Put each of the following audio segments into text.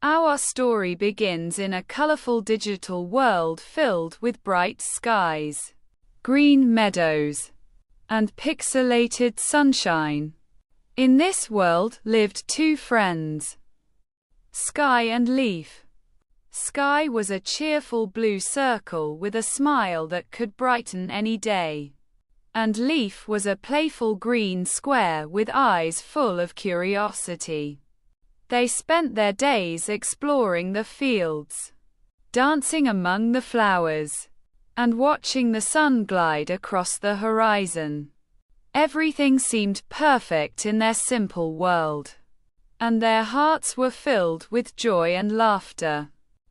Our story begins in a colorful digital world filled with bright skies, green meadows, and pixelated sunshine. In this world lived two friends, Sky and Leaf. Sky was a cheerful blue circle with a smile that could brighten any day. And Leaf was a playful green square with eyes full of curiosity. They spent their days exploring the fields, dancing among the flowers, and watching the sun glide across the horizon. Everything seemed perfect in their simple world, and their hearts were filled with joy and laughter.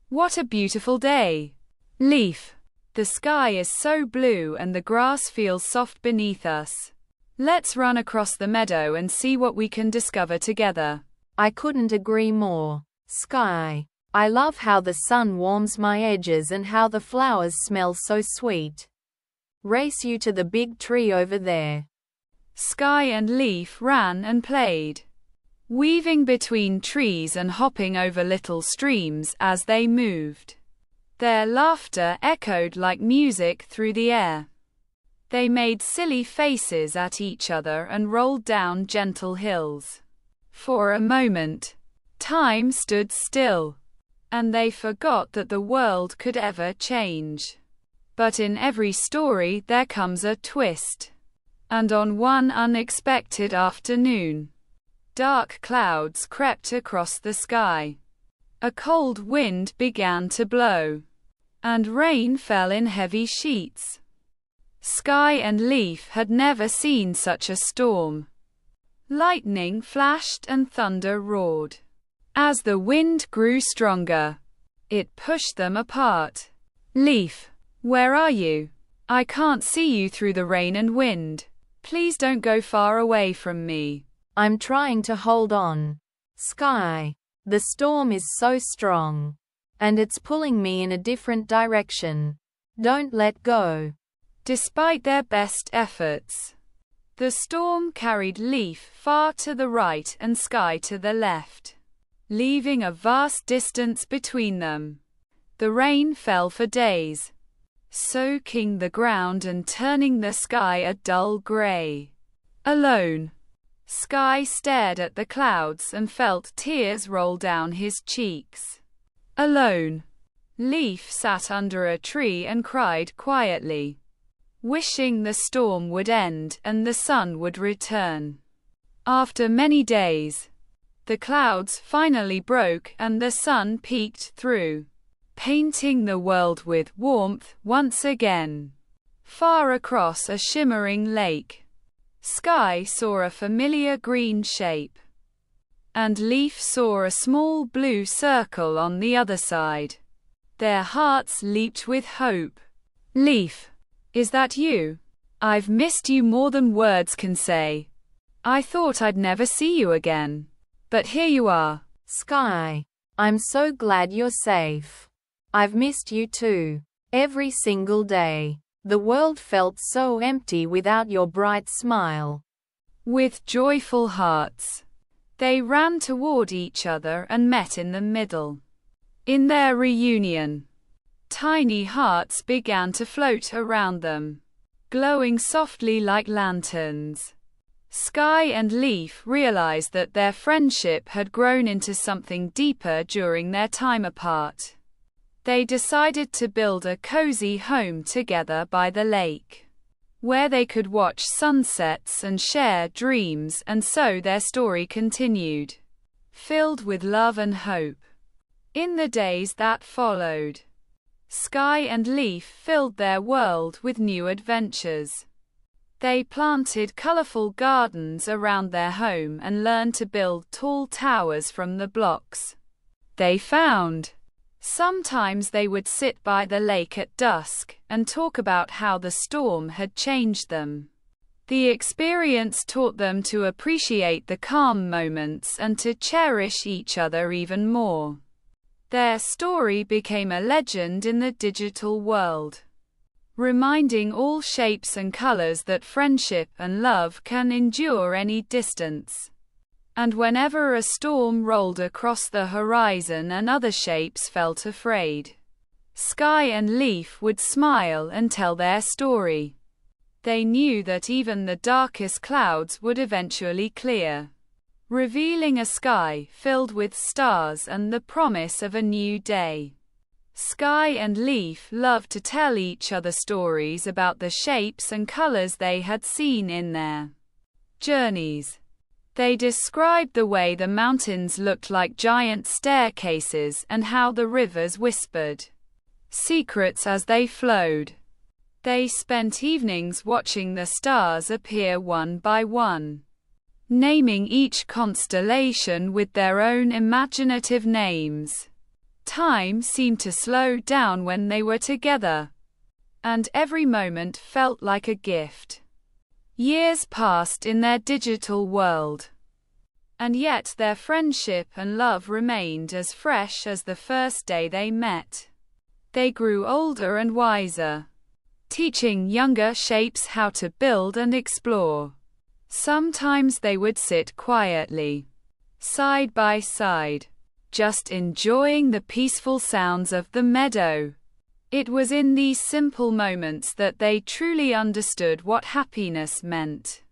What a beautiful day! Leaf. The sky is so blue and the grass feels soft beneath us. Let's run across the meadow and see what we can discover together. I couldn't agree more. Sky. I love how the sun warms my edges and how the flowers smell so sweet. Race you to the big tree over there. Sky and Leaf ran and played, weaving between trees and hopping over little streams as they moved. Their laughter echoed like music through the air. They made silly faces at each other and rolled down gentle hills. For a moment, time stood still, and they forgot that the world could ever change. But in every story there comes a twist. And on one unexpected afternoon, dark clouds crept across the sky. A cold wind began to blow, and rain fell in heavy sheets. Sky and Leaf had never seen such a storm. Lightning flashed and thunder roared. As the wind grew stronger, it pushed them apart. Leaf, where are you? I can't see you through the rain and wind. Please don't go far away from me. I'm trying to hold on. Sky. The storm is so strong, and it's pulling me in a different direction. Don't let go. Despite their best efforts, the storm carried Leaf far to the right and Sky to the left, leaving a vast distance between them. The rain fell for days, soaking the ground and turning the sky a dull gray. Alone, Sky stared at the clouds and felt tears roll down his cheeks. Alone, Leaf sat under a tree and cried quietly, wishing the storm would end and the sun would return. After many days, the clouds finally broke and the sun peeked through, painting the world with warmth once again. Far across a shimmering lake, Sky saw a familiar green shape, and Leaf saw a small blue circle on the other side. Their hearts leaped with hope. Leaf, is that you? I've missed you more than words can say. I thought I'd never see you again, but here you are. Sky, I'm so glad you're safe. I've missed you too. Every single day. The world felt so empty without your bright smile. With joyful hearts, they ran toward each other and met in the middle. In their reunion, tiny hearts began to float around them, glowing softly like lanterns. Sky and Leaf realized that their friendship had grown into something deeper during their time apart. They decided to build a cozy home together by the lake, where they could watch sunsets and share dreams, and so their story continued, filled with love and hope. In the days that followed, Sky and Leaf filled their world with new adventures. They planted colorful gardens around their home and learned to build tall towers from the blocks they found. Sometimes they would sit by the lake at dusk and talk about how the storm had changed them. The experience taught them to appreciate the calm moments and to cherish each other even more. Their story became a legend in the digital world, reminding all shapes and colors that friendship and love can endure any distance. And whenever a storm rolled across the horizon and other shapes felt afraid, Sky and Leaf would smile and tell their story. They knew that even the darkest clouds would eventually clear, revealing a sky filled with stars and the promise of a new day. Sky and Leaf loved to tell each other stories about the shapes and colors they had seen in their journeys. They described the way the mountains looked like giant staircases and how the rivers whispered secrets as they flowed. They spent evenings watching the stars appear one by one, naming each constellation with their own imaginative names. Time seemed to slow down when they were together, and every moment felt like a gift. Years passed in their digital world, and yet their friendship and love remained as fresh as the first day they met. They grew older and wiser, teaching younger shapes how to build and explore. Sometimes they would sit quietly, side by side, just enjoying the peaceful sounds of the meadow. It was in these simple moments that they truly understood what happiness meant.